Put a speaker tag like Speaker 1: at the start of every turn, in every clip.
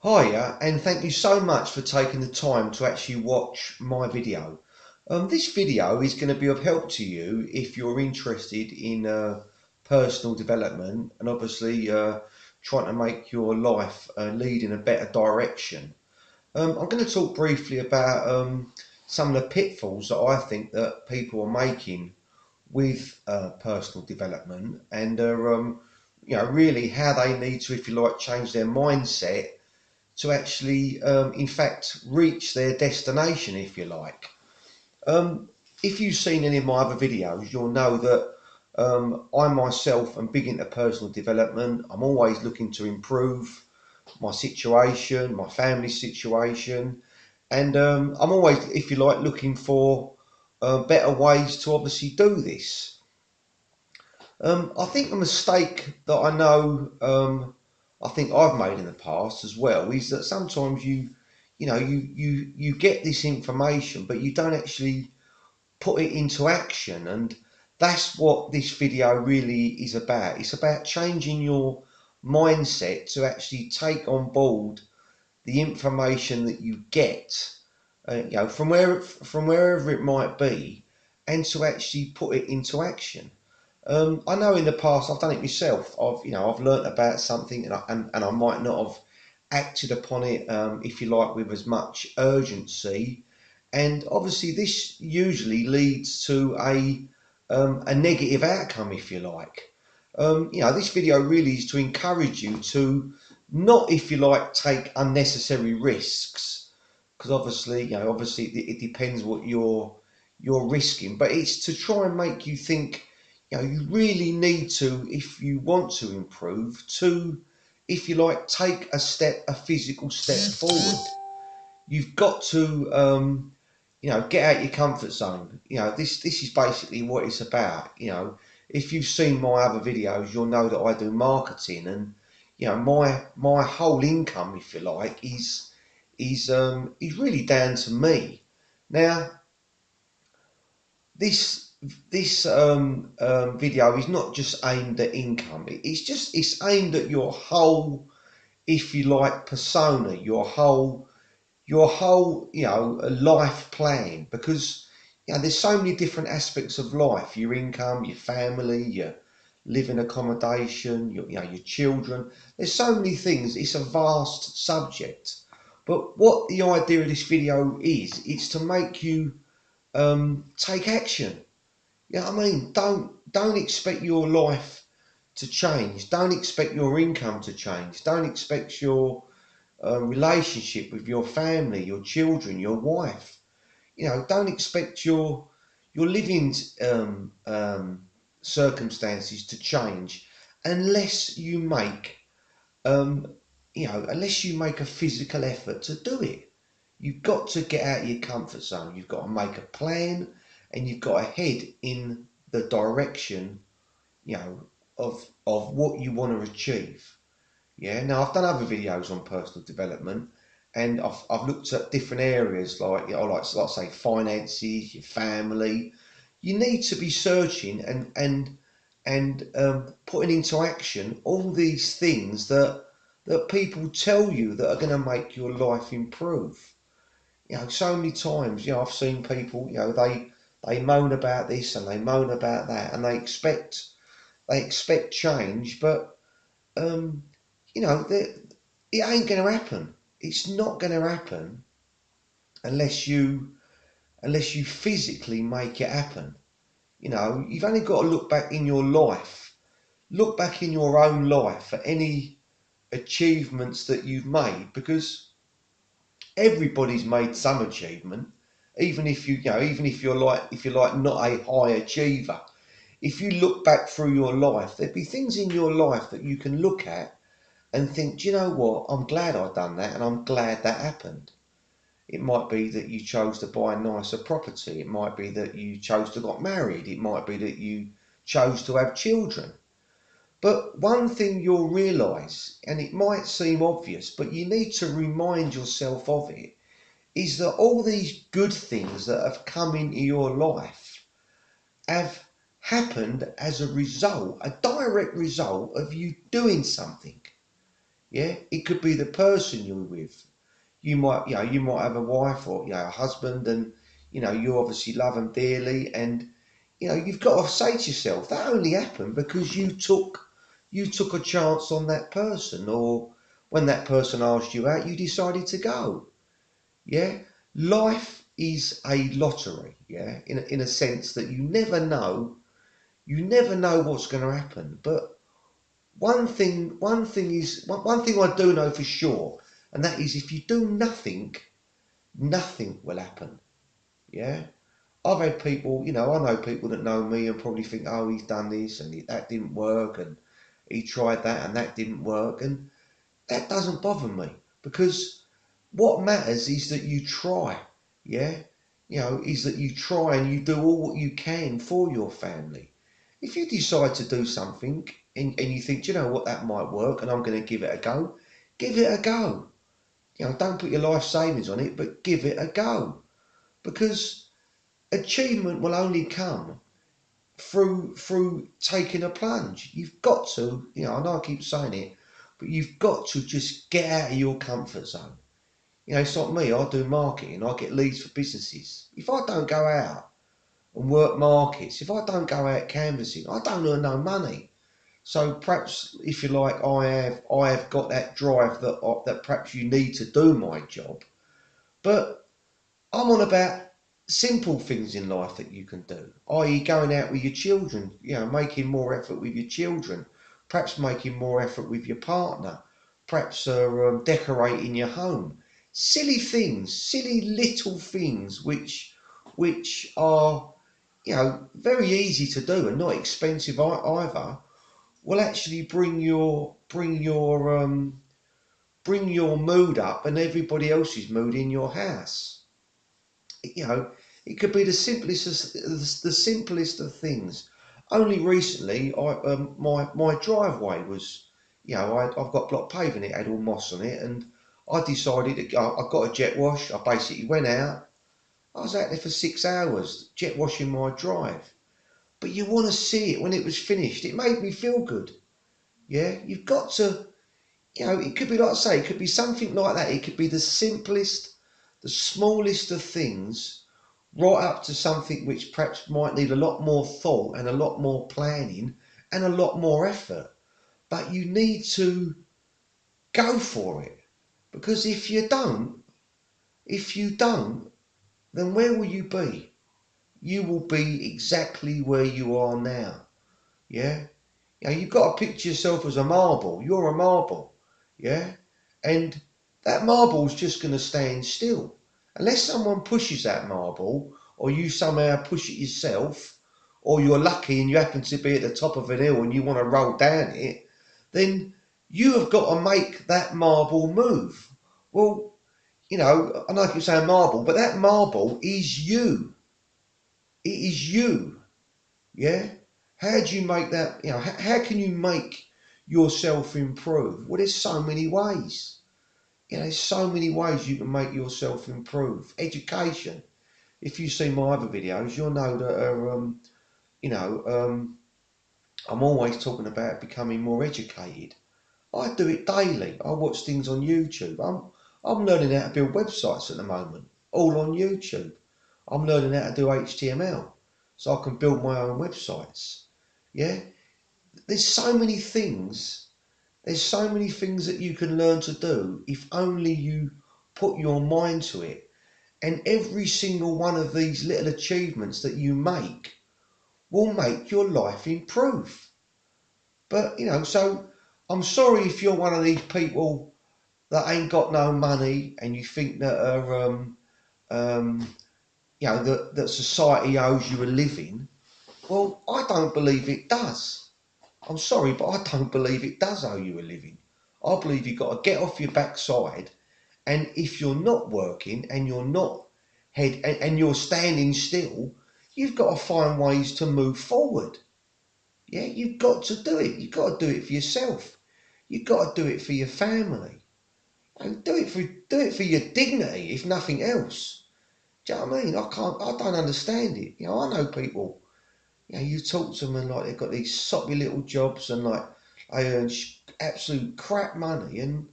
Speaker 1: Hiya, and thank you so much for taking the time to actually watch my video. This video is going to be of help to you if you're interested in personal development and obviously trying to make your life lead in a better direction. I'm going to talk briefly about some of the pitfalls that I think that people are making with personal development and really how they need to, if you like, change their mindset to actually, in fact, reach their destination, if you like. Um, if you've seen any of my other videos, you'll know that I myself am big into personal development. I'm always looking to improve my situation, my family situation, and I'm always, if you like, looking for better ways to obviously do this. I think a mistake that I know I think I've made in the past as well is that sometimes you get this information but you don't actually put it into action, and that's what this video really is about. It's about changing your mindset to actually take on board the information that you get, from wherever it might be, and to actually put it into action. I know in the past I've done it myself. I've learnt about something and I might not have acted upon it, if you like, with as much urgency. And obviously, this usually leads to a negative outcome, if you like. This video really is to encourage you to not, if you like, take unnecessary risks, because obviously it depends what you're risking, but it's to try and make you think. You really need to, if you want to improve, to, if you like, take a physical step forward. You've got to, get out your comfort zone. This is basically what it's about. If you've seen my other videos, you'll know that I do marketing, and my whole income, if you like, is really down to me. Now, this this video is not just aimed at income. It's aimed at your whole, if you like, persona, your whole life plan, because there's so many different aspects of life: your income, your family, your living accommodation, your children. There's so many things. It's a vast subject, but what the idea of this video is, it's to make you take action. I mean? Don't expect your life to change. Don't expect your income to change. Don't expect your relationship with your family, your children, your wife. Don't expect your living circumstances to change unless you make a physical effort to do it. You've got to get out of your comfort zone. You've got to make a plan, and you've got to head in the direction, of what you want to achieve. Yeah. Now, I've done other videos on personal development, and I've looked at different areas like, like say finances, your family. You need to be searching and putting into action all these things that people tell you that are going to make your life improve. So many times, I've seen people, they moan about this and they moan about that, and they expect change, but um, it ain't going to happen. It's not going to happen unless you physically make it happen. You've only got to look back in your life, look back in your own life at any achievements that you've made, because everybody's made some achievement, even if you're not a high achiever. If you look back through your life, there'd be things in your life that you can look at and think, do you know what? I'm glad I've done that, and I'm glad that happened. It might be that you chose to buy a nicer property. It might be that you chose to get married. It might be that you chose to have children. But one thing you'll realise, and it might seem obvious, but you need to remind yourself of it, is that all these good things that have come into your life have happened as a result, a direct result of you doing something. Yeah, it could be the person you're with. You might have a wife or a husband, and you obviously love them dearly, and you've got to say to yourself that only happened because you took a chance on that person, or when that person asked you out, you decided to go. Yeah, life is a lottery. Yeah, in a sense that you never know what's going to happen. But one thing I do know for sure, and that is if you do nothing, nothing will happen. Yeah. I've had people, I know people that know me and probably think, oh, he's done this and that didn't work, and he tried that and that didn't work. And that doesn't bother me, because what matters is that you try. Yeah. Is that you try and you do all what you can for your family. If you decide to do something and you think, "Do you know what, that might work and I'm going to give it a go," give it a go. Don't put your life savings on it, but give it a go, because achievement will only come through taking a plunge. You've got to, I know I keep saying it, but you've got to just get out of your comfort zone. It's like me, I do marketing, I get leads for businesses. If I don't go out and work markets, if I don't go out canvassing, I don't earn no money. So perhaps, if you like, I have got that drive that perhaps you need to do my job. But I'm on about simple things in life that you can do, i.e., going out with your children, making more effort with your children, perhaps making more effort with your partner, perhaps decorating your home. Silly things, silly little things, which are very easy to do and not expensive either, will actually bring your mood up and everybody else's mood in your house. you know, it could be the simplest of things. Only recently, my driveway was, I've got block paving. It had all moss on it, and I decided I got a jet wash. I basically went out. I was out there for 6 hours jet washing my drive. But you want to see it when it was finished. It made me feel good. Yeah, you've got to. It could be like I say, it could be something like that. It could be the simplest, the smallest of things, right up to something which perhaps might need a lot more thought and a lot more planning and a lot more effort. But you need to go for it, because if you don't, then where will you be? You will be exactly where you are now. Yeah? You've got to picture yourself as a marble. You're a marble. Yeah? And that marble's just going to stand still. Unless someone pushes that marble, or you somehow push it yourself, or you're lucky and you happen to be at the top of an hill and you want to roll down it, then you have got to make that marble move. Well, I know I keep saying marble, but that marble is you. It is you. Yeah? How do you make that? How can you make yourself improve? Well, there's so many ways. There's so many ways you can make yourself improve. Education. If you see my other videos, you'll know that you know, I'm always talking about becoming more educated. I do it daily. I watch things on YouTube. I'm learning how to build websites at the moment, all on YouTube. I'm learning how to do HTML so I can build my own websites. Yeah, there's so many things. There's so many things that you can learn to do if only you put your mind to it. And every single one of these little achievements that you make will make your life improve. But, so I'm sorry if you're one of these people that ain't got no money and you think that um, that society owes you a living. Well, I don't believe it does. I'm sorry, but I don't believe it does owe you a living. I believe you've got to get off your backside, and if you're not working and you're not and you're standing still, you've got to find ways to move forward. Yeah, you've got to do it. You've got to do it for yourself. You've got to do it for your family. And do it for your dignity, if nothing else. Do you know what I mean? I don't understand it. I know people. You talk to them and like they've got these soppy little jobs, and like they earn absolute crap money, and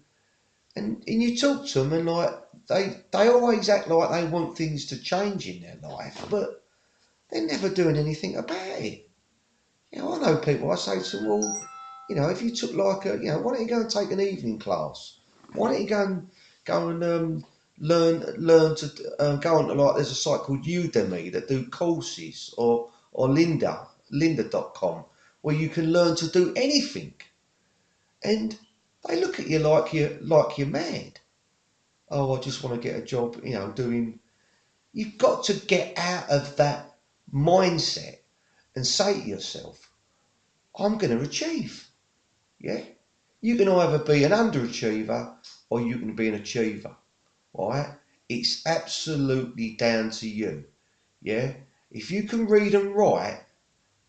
Speaker 1: you talk to them and like they always act like they want things to change in their life, but they're never doing anything about it. You know, I know people. I say to them, well, you know, if you took like a, you know, why don't you go and take an evening class? Why don't you go and learn to go on to like there's a site called Udemy that do courses or lynda.com where you can learn to do anything, and they look at you like you're mad. Oh, I just want to get a job, you know, doing. You've got to get out of that mindset and say to yourself, I'm going to achieve. Yeah, you can either be an underachiever or you can be an achiever. Right? It's absolutely down to you. Yeah, if you can read and write,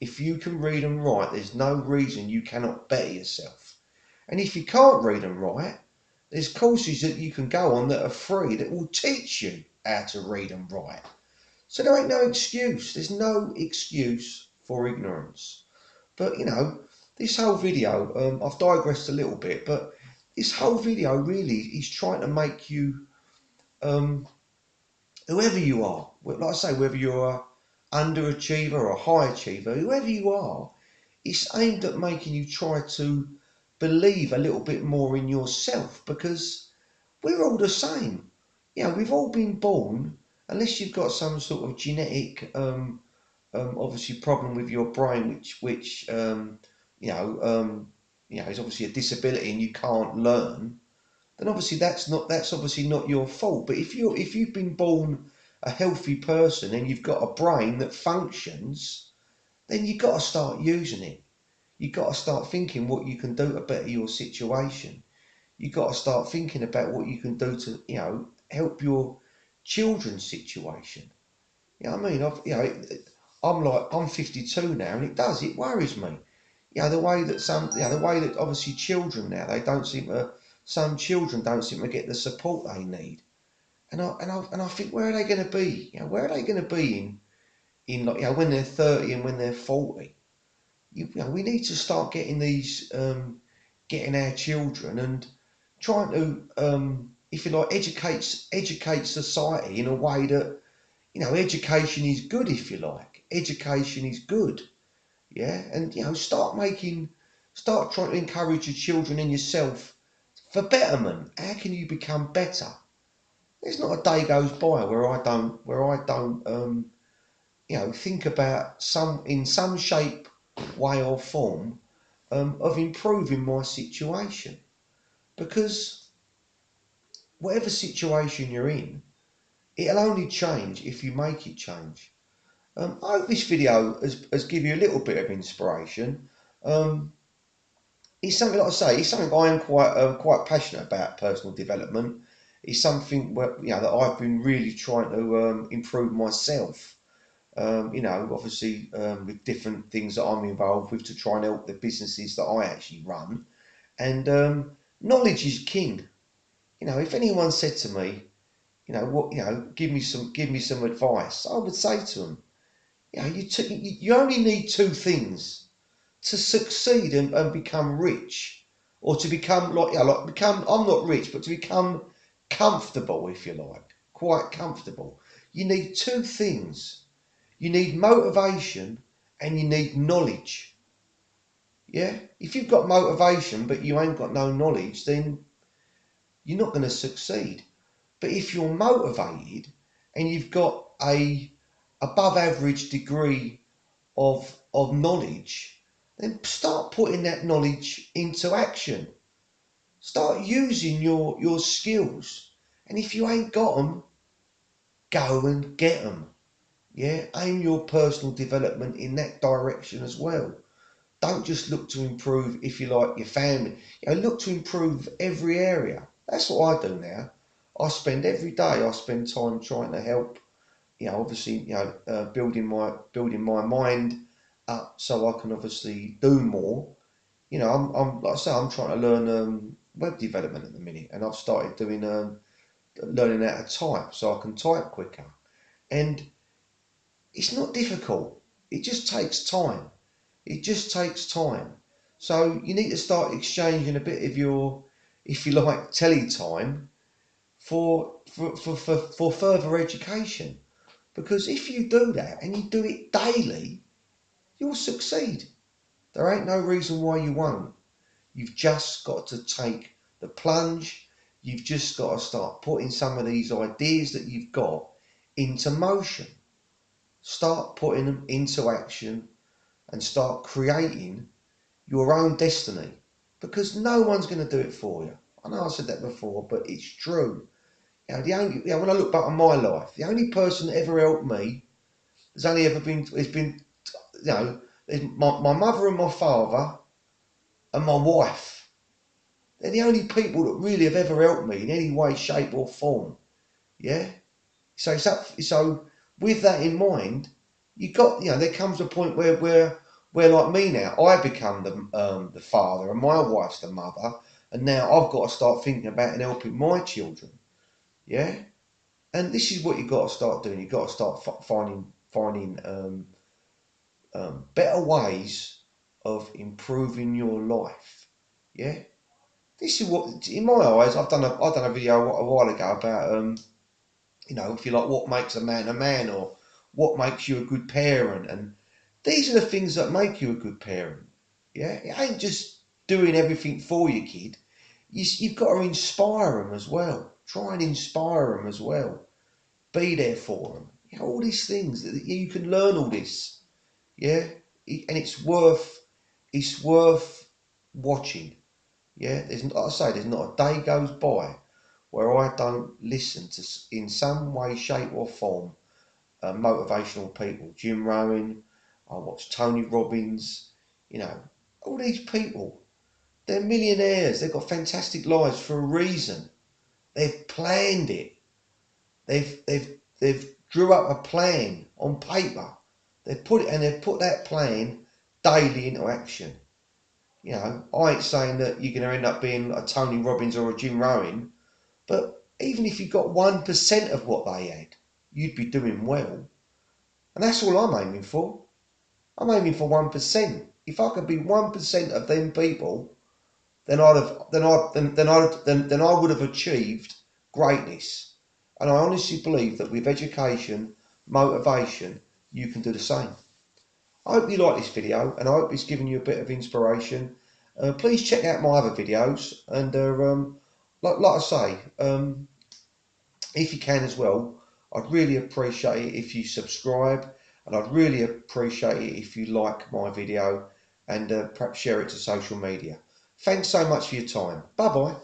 Speaker 1: there's no reason you cannot better yourself. And if you can't read and write, there's courses that you can go on that are free that will teach you how to read and write. So there ain't no excuse. There's no excuse for ignorance. But you know, this whole video, I've digressed a little bit, but this whole video really is trying to make you, whoever you are, like I say, whether you're a underachiever or a high achiever, whoever you are, it's aimed at making you try to believe a little bit more in yourself, because we're all the same. You know, we've all been born, unless you've got some sort of genetic obviously problem with your brain, which you know is obviously a disability and you can't learn, then obviously that's obviously not your fault. But if you've been born a healthy person and you've got a brain that functions, then you've got to start using it. You've got to start thinking what you can do to better your situation. You've got to start thinking about what you can do to, you know, help your children's situation. You know what I mean? I'm 52 now, and it worries me. You know, the way that obviously children now, some children don't seem to get the support they need. And I think, where are they going to be? You know, where are they going to be in like, you know, when they're 30 and when they're 40? You know, we need to start getting our children and trying to, if you like, educate society in a way that, you know, education is good, if you like. Education is good, yeah? And, you know, start trying to encourage your children and yourself for betterment. How can you become better? There's not a day goes by where I don't, you know, think about in some shape, way or form, of improving my situation. Because whatever situation you're in, it'll only change if you make it change. I hope this video has given you a little bit of inspiration. It's something, like I say, it's something I am quite passionate about. Personal development. It's something where, you know, that I've been really trying to improve myself. You know, obviously with different things that I'm involved with to try and help the businesses that I actually run. And knowledge is king. You know, if anyone said to me, you know, give me some advice, I would say to them, you know, you only need two things to succeed and become rich, or to become like, you know, like become. I'm not rich, but to become comfortable, if you like, quite comfortable. You need two things. You need motivation and you need knowledge. Yeah. If you've got motivation but you ain't got no knowledge, then you're not going to succeed. But if you're motivated and you've got a above average degree of knowledge, then start putting that knowledge into action. Start using your skills. And if you ain't got them, go and get them. Yeah, aim your personal development in that direction as well. Don't just look to improve, if you like, your family. You know, look to improve every area. That's what I do now. I spend time trying to help. You know, obviously, you know, building my mind up so I can obviously do more. You know, I'm like I say, I'm trying to learn web development at the minute, and I've started doing learning how to type so I can type quicker. And it's not difficult. It just takes time. It just takes time. So you need to start exchanging a bit of your, if you like, telly time for further education. Because if you do that and you do it daily, you'll succeed. There ain't no reason why you won't. You've just got to take the plunge. You've just got to start putting some of these ideas that you've got into motion. Start putting them into action and start creating your own destiny, because no one's going to do it for you. I know I said that before, but it's true. When I look back on my life, the only person that ever helped me has been, my mother and my father and my wife. They're the only people that really have ever helped me in any way, shape, or form. Yeah. So with that in mind, there comes a point where like me now, I become the father and my wife's the mother, and now I've got to start thinking about and helping my children. Yeah. And this is what you've got to start doing. You've got to start finding better ways of improving your life. Yeah. This is what, in my eyes, I've done a video a while ago about if you like, what makes a man, or what makes you a good parent, and these are the things that make you a good parent. Yeah, it ain't just doing everything for your kid. You've got to inspire them as well. Try and inspire them as well. Be there for them. All these things that you can learn all this. Yeah, and it's worth watching. Yeah, like I say, there's not a day goes by where I don't listen to, in some way, shape, or form, motivational people. Jim Rohn, I watch Tony Robbins. All these people. They're millionaires. They've got fantastic lives for a reason. They've planned it. They've drew up a plan on paper. They've put that plan daily into action. I ain't saying that you're going to end up being a Tony Robbins or a Jim Rohn, but even if you got 1% of what they had, you'd be doing well. And that's all I'm aiming for. I'm aiming for 1%. If I could be 1% of them people, then I would have achieved greatness. And I honestly believe that with education, motivation, you can do the same. I hope you like this video, and I hope it's given you a bit of inspiration. Please check out my other videos, and like I say, if you can as well, I'd really appreciate it if you subscribe, and I'd really appreciate it if you like my video and perhaps share it to social media. Thanks so much for your time. Bye bye.